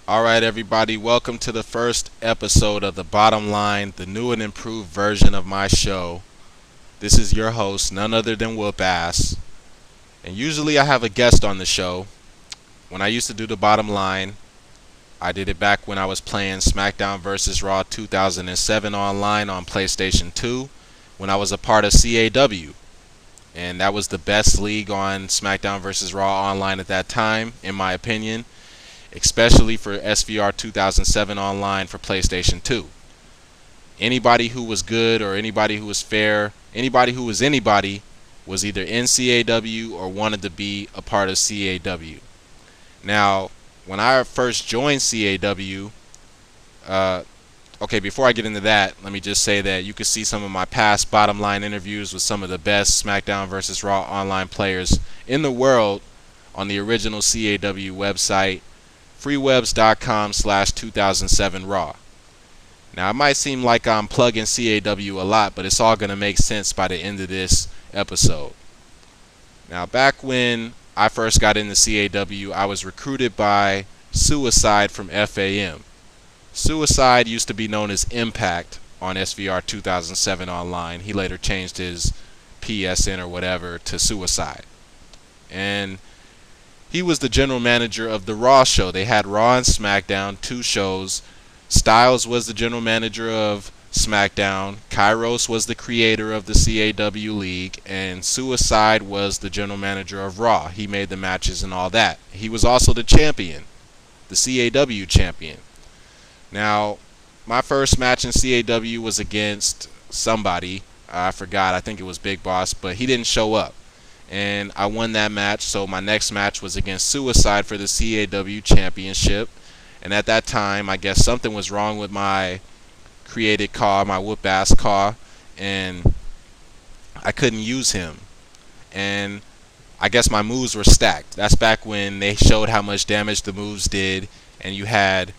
Alright, everybody, welcome to the first episode of The Bottom Line, the new and improved version of my show. This is your host, none other than Whoopass. And usually I have a guest on the show. When I used to do The Bottom Line, I did it back when I was playing SmackDown vs. Raw 2007 online on PlayStation 2, when I was a part of CAW. And that was the best league on SmackDown vs. Raw online at that time, in my opinion, especially for SVR 2007 online for PlayStation 2. Anybody who was good or anybody who was fair, anybody who was anybody was either in CAW or wanted to be a part of CAW. Now, when I first joined CAW, okay, before I get into that, let me just say that you can see some of my past Bottom Line interviews with some of the best SmackDown vs. Raw online players in the world on the original CAW website, freewebs.com/2007raw. Now, it might seem like I'm plugging CAW a lot, but it's all going to make sense by the end of this episode. Now, back when I first got into CAW, I was recruited by Suicide from FAM. Suicide used to be known as Impact on SVR 2007 online. He later changed his PSN or whatever to Suicide. And he was the general manager of the Raw show. They had Raw and SmackDown, two shows. Styles was the general manager of SmackDown. Kairos was the creator of the CAW League. And Suicide was the general manager of Raw. He made the matches and all that. He was also the champion, the CAW champion. Now, my first match in CAW was against somebody. I forgot. I think it was Big Boss, but he didn't show up. And I won that match, so my next match was against Suicide for the CAW Championship. And at that time, I guess something was wrong with my created car, my Whoopass car, and I couldn't use him. And I guess my moves were stacked. That's back when they showed how much damage the moves did, and you had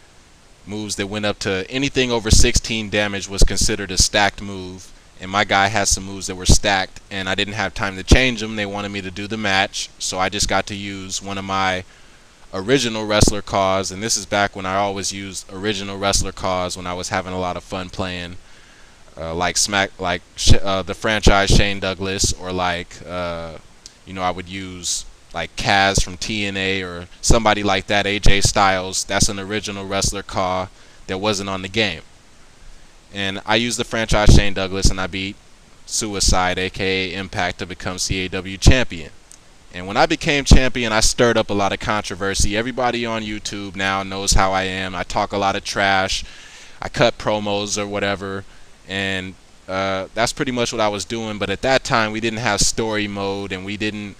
moves that went up to anything over 16 damage was considered a stacked move. And my guy had some moves that were stacked, and I didn't have time to change them. They wanted me to do the match, so I just got to use one of my original wrestler cars. And this is back when I always used original wrestler cars when I was having a lot of fun playing, the franchise Shane Douglas, or I would use like Kaz from TNA or somebody like that, AJ Styles. That's an original wrestler car that wasn't on the game. And I used the franchise Shane Douglas, and I beat Suicide, aka Impact, to become CAW champion. And when I became champion, I stirred up a lot of controversy. Everybody on YouTube now knows how I am. I talk a lot of trash. I cut promos or whatever. And that's pretty much what I was doing. But at that time, we didn't have story mode, and it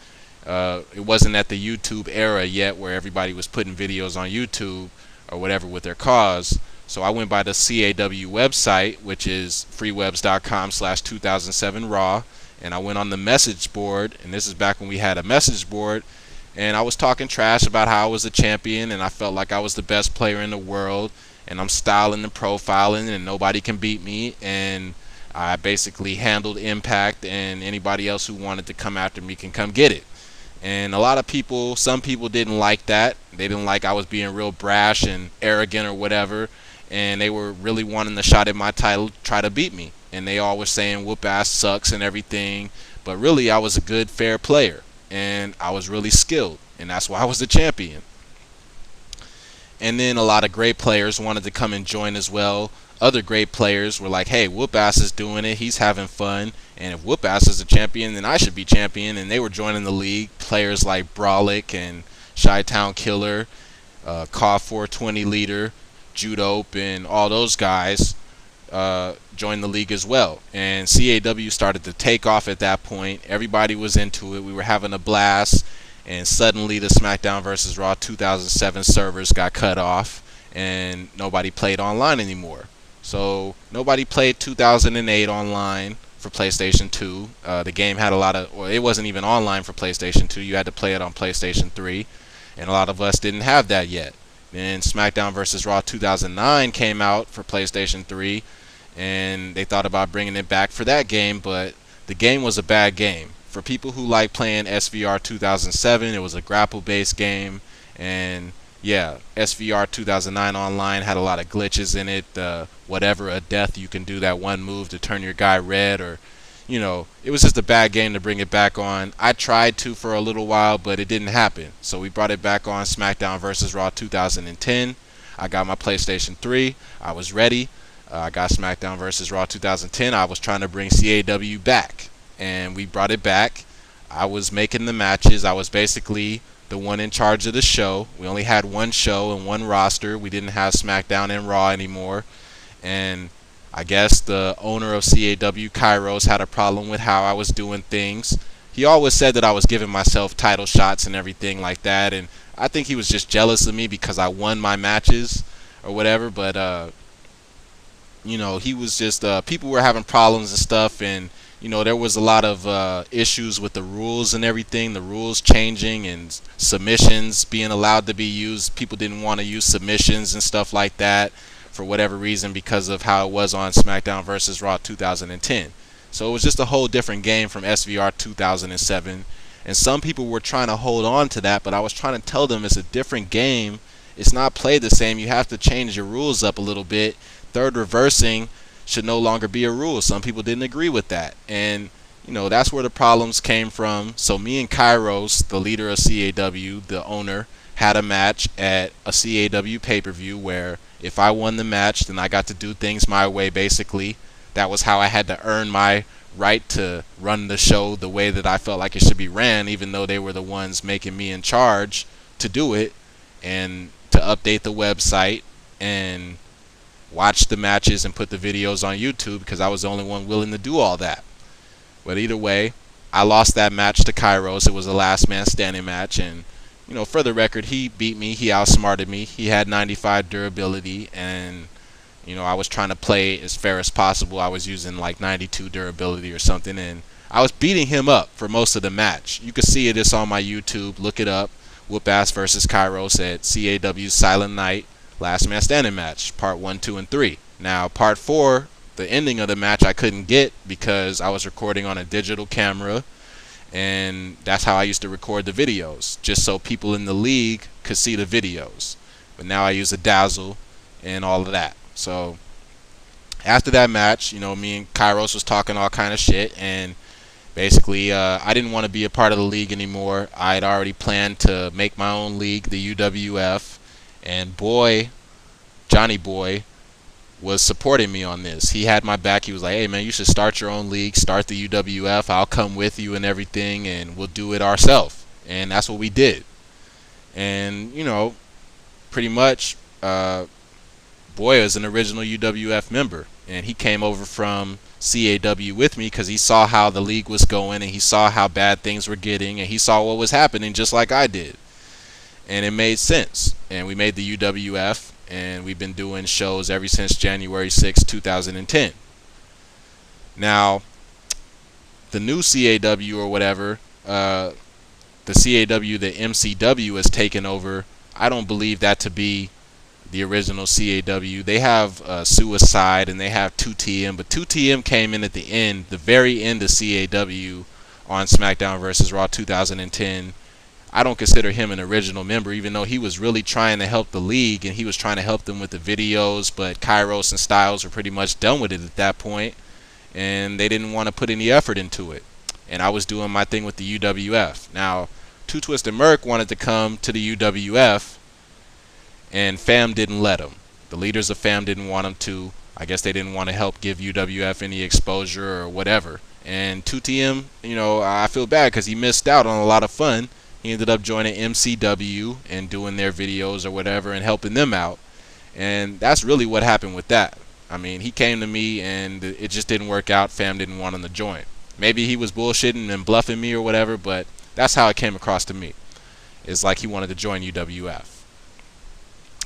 wasn't at the YouTube era yet where everybody was putting videos on YouTube or whatever with their cars. So I went by the CAW website, which is freewebs.com/2007raw, and I went on the message board, and this is back when we had a message board, and I was talking trash about how I was a champion, and I felt like I was the best player in the world, and I'm styling and profiling, and nobody can beat me, and I basically handled Impact, and anybody else who wanted to come after me can come get it. And a lot of people, some people didn't like that. They didn't like I was being real brash and arrogant or whatever. And they were really wanting the shot at my title, try to beat me. And they all were saying Whoopass sucks and everything. But really, I was a good, fair player. And I was really skilled. And that's why I was the champion. And then a lot of great players wanted to come and join as well. Other great players were like, hey, Whoopass is doing it. He's having fun. And if Whoopass is a champion, then I should be champion. And they were joining the league. Players like Brolic and Chi-Town Killer, Caw 420 Leader, Judope, and all those guys joined the league as well. And CAW started to take off at that point. Everybody was into it. We were having a blast. And suddenly the SmackDown vs. Raw 2007 servers got cut off, and nobody played online anymore. So nobody played 2008 online for PlayStation 2. The game had it wasn't even online for PlayStation 2. You had to play it on PlayStation 3, and a lot of us didn't have that yet. Then SmackDown vs. Raw 2009 came out for PlayStation 3, and they thought about bringing it back for that game, but the game was a bad game. For people who like playing SVR 2007, it was a grapple-based game, and Yeah, SVR 2009 online had a lot of glitches in it. Whatever, a death, you can do that one move to turn your guy red, or it was just a bad game to bring it back on. I tried to for a little while, but it didn't happen. So we brought it back on SmackDown vs. Raw 2010. I got my PlayStation 3. I was ready. I got SmackDown vs. Raw 2010. I was trying to bring CAW back, and we brought it back. I was making the matches. I was basically the one in charge of the show. We only had one show and one roster. We didn't have SmackDown and Raw anymore. And I guess the owner of CAW, Kairos, had a problem with how I was doing things. He always said that I was giving myself title shots and everything like that, and I think he was just jealous of me because I won my matches or whatever. But he was just people were having problems and stuff, and there was a lot of issues with the rules and everything, the rules changing and submissions being allowed to be used. People didn't want to use submissions and stuff like that for whatever reason because of how it was on SmackDown vs. Raw 2010. So it was just a whole different game from SVR 2007. And some people were trying to hold on to that, but I was trying to tell them it's a different game. It's not played the same. You have to change your rules up a little bit. Third reversing should no longer be a rule. Some people didn't agree with that. And, that's where the problems came from. So me and Kairos, the leader of CAW, the owner, had a match at a CAW pay-per-view where if I won the match, then I got to do things my way, basically. That was how I had to earn my right to run the show the way that I felt like it should be ran, even though they were the ones making me in charge to do it and to update the website and watch the matches and put the videos on YouTube, because I was the only one willing to do all that. But either way, I lost that match to Kairos. It was a last man standing match, and for the record, he beat me. He outsmarted me. He had 95 durability, and I was trying to play as fair as possible. I was using like 92 durability or something, and I was beating him up for most of the match. You can see it. It's on my YouTube. Look it up. Whoopass versus Kairos at CAW's Silent Night Last Man Standing match, part 1, 2, and 3. Now, part 4, the ending of the match, I couldn't get because I was recording on a digital camera, and that's how I used to record the videos, just so people in the league could see the videos. But now I use a Dazzle and all of that. So after that match, me and Kairos was talking all kind of shit, and basically I didn't want to be a part of the league anymore. I had already planned to make my own league, the UWF, and Johnny Boy was supporting me on this. He had my back. He was like, hey man, you should start your own league, start the UWF, I'll come with you and everything, and we'll do it ourselves. And that's what we did. And pretty much Boy is an original UWF member, and he came over from CAW with me because he saw how the league was going, and he saw how bad things were getting, and he saw what was happening just like I did. And it made sense, and we made the UWF, and we've been doing shows ever since January 6, 2010. Now, the new CAW or whatever, the CAW that MCW has taken over, I don't believe that to be the original CAW. They have Suicide and they have 2TM, but 2TM came in at the end, the very end of CAW on SmackDown vs. Raw 2010. I don't consider him an original member, even though he was really trying to help the league and he was trying to help them with the videos, but Kairos and Styles were pretty much done with it at that point, and they didn't want to put any effort into it. And I was doing my thing with the UWF. Now, Two Twisted Merc wanted to come to the UWF, and FAM didn't let him. The leaders of FAM didn't want him to. I guess they didn't want to help give UWF any exposure or whatever. And 2TM, I feel bad because he missed out on a lot of fun. He ended up joining MCW and doing their videos or whatever and helping them out. And that's really what happened with that. I mean, he came to me and it just didn't work out. FAM didn't want him to join. Maybe he was bullshitting and bluffing me or whatever, but that's how it came across to me. It's like he wanted to join UWF.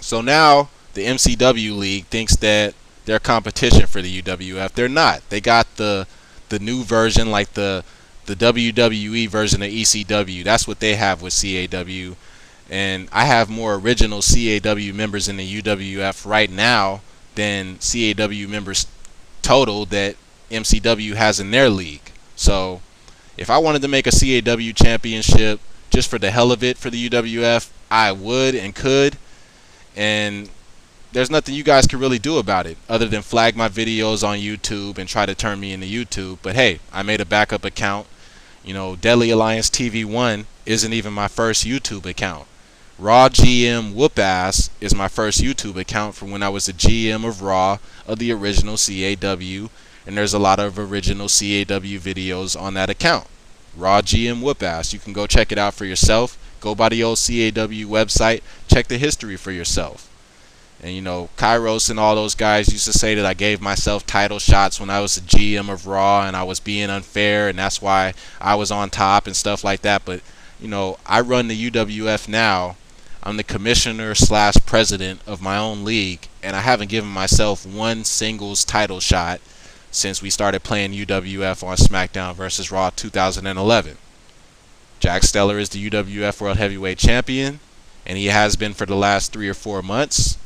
So now the MCW League thinks that they're competition for the UWF. They're not. They got the new version, like the WWE version of ECW. That's what they have with CAW. And I have more original CAW members in the UWF right now than CAW members total that MCW has in their league. So if I wanted to make a CAW championship just for the hell of it for the UWF, I would and could. and there's nothing you guys can really do about it other than flag my videos on YouTube and try to turn me into YouTube. But hey, I made a backup account. You know, Deadly Alliance TV1 isn't even my first YouTube account. Raw GM Whoopass is my first YouTube account from when I was the GM of Raw of the original CAW, and there's a lot of original CAW videos on that account. Raw GM Whoopass. You can go check it out for yourself. Go by the old CAW website. Check the history for yourself. And you know, Kairos and all those guys used to say that I gave myself title shots when I was the GM of Raw and I was being unfair and that's why I was on top and stuff like that. But you know, I run the UWF now. I'm the commissioner / president of my own league, and I haven't given myself one singles title shot since we started playing UWF on SmackDown vs. Raw 2011. Jack Steller is the UWF World Heavyweight Champion, and he has been for the last 3 or 4 months.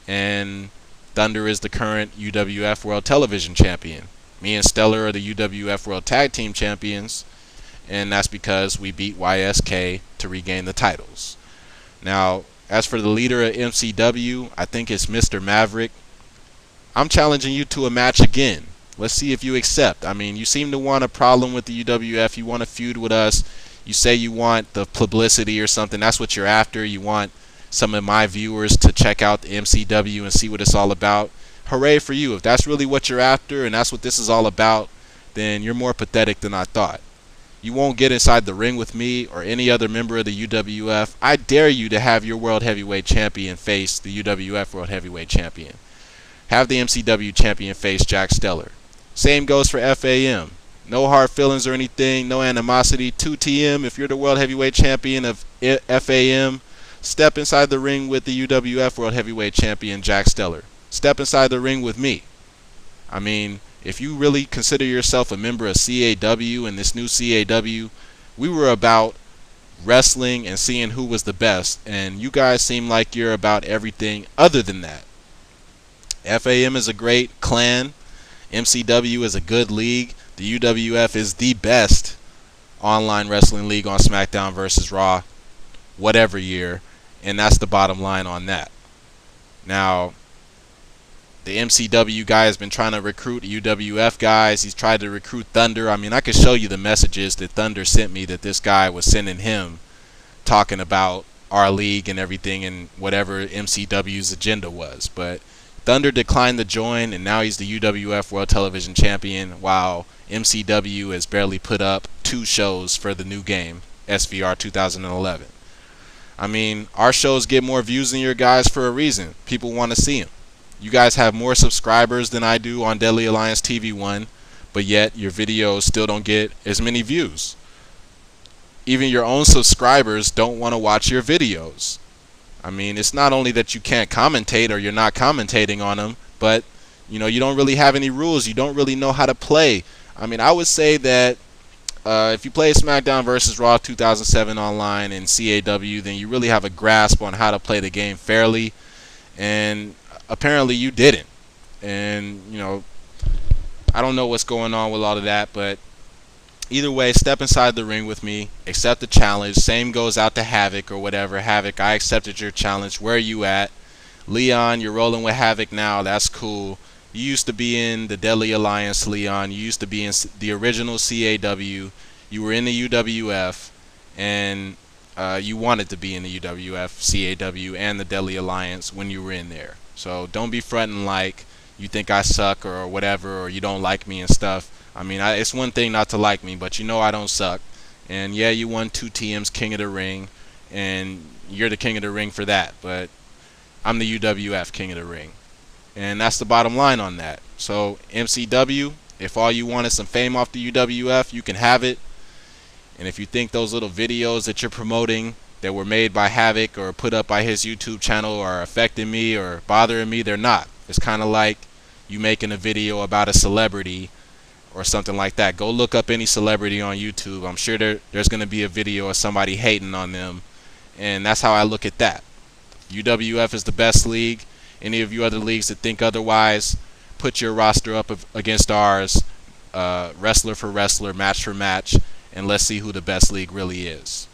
And Thunder is the current UWF World Television Champion. Me and Stellar are the UWF World Tag Team Champions, and that's because we beat YSK to regain the titles. Now, as for the leader of MCW, I think it's Mr. Maverick. I'm challenging you to a match again. Let's see if you accept. I mean, you seem to want a problem with the UWF. You want to feud with us. You say you want the publicity or something. That's what you're after. You want some of my viewers to check out the MCW and see what it's all about. Hooray for you. If that's really what you're after and that's what this is all about, then you're more pathetic than I thought. You won't get inside the ring with me or any other member of the UWF. I dare you to have your World Heavyweight Champion face the UWF World Heavyweight Champion. Have the MCW Champion face Jack Steller. Same goes for FAM. No hard feelings or anything, no animosity. 2TM, if you're the World Heavyweight Champion of FAM, step inside the ring with the UWF World Heavyweight Champion Jack Steller. Step inside the ring with me. I mean, if you really consider yourself a member of CAW and this new CAW, we were about wrestling and seeing who was the best, and you guys seem like you're about everything other than that. FAM is a great clan. MCW is a good league. The UWF is the best online wrestling league on SmackDown vs. Raw, whatever year, and that's the bottom line on that. Now, the MCW guy has been trying to recruit UWF guys. He's tried to recruit Thunder. I mean, I could show you the messages that Thunder sent me that this guy was sending him talking about our league and everything and whatever MCW's agenda was. But Thunder declined to join, and now he's the UWF World Television Champion, while MCW has barely put up 2 shows for the new game, SVR 2011. I mean, our shows get more views than your guys for a reason. People want to see them. You guys have more subscribers than I do on Deadly Alliance TV1, but yet your videos still don't get as many views. Even your own subscribers don't want to watch your videos. I mean, it's not only that you can't commentate or you're not commentating on them, but you know, you don't really have any rules. You don't really know how to play. I mean, I would say that if you play SmackDown vs. Raw 2007 online in CAW, then you really have a grasp on how to play the game fairly, and apparently you didn't. And you know, I don't know what's going on with all of that, but either way, step inside the ring with me, accept the challenge. Same goes out to Havoc or whatever. Havoc, I accepted your challenge. Where are you at? Leon, you're rolling with Havoc now. That's cool. You used to be in the Deadly Alliance, Leon. You used to be in the original CAW. You were in the UWF, and you wanted to be in the UWF, CAW, and the Deadly Alliance when you were in there. So don't be fronting like you think I suck or whatever, or you don't like me and stuff. I mean, it's one thing not to like me, but you know I don't suck. And yeah, you won 2TM's King of the Ring, and you're the King of the Ring for that. But I'm the UWF King of the Ring. And that's the bottom line on that. So MCW, if all you want is some fame off the UWF, you can have it. And if you think those little videos that you're promoting that were made by Havoc or put up by his YouTube channel are affecting me or bothering me, they're not. It's kind of like you making a video about a celebrity or something like that. Go look up any celebrity on YouTube. I'm sure there's going to be a video of somebody hating on them. And that's how I look at that. UWF is the best league. Any of you other leagues that think otherwise, put your roster up against ours, wrestler for wrestler, match for match, and let's see who the best league really is.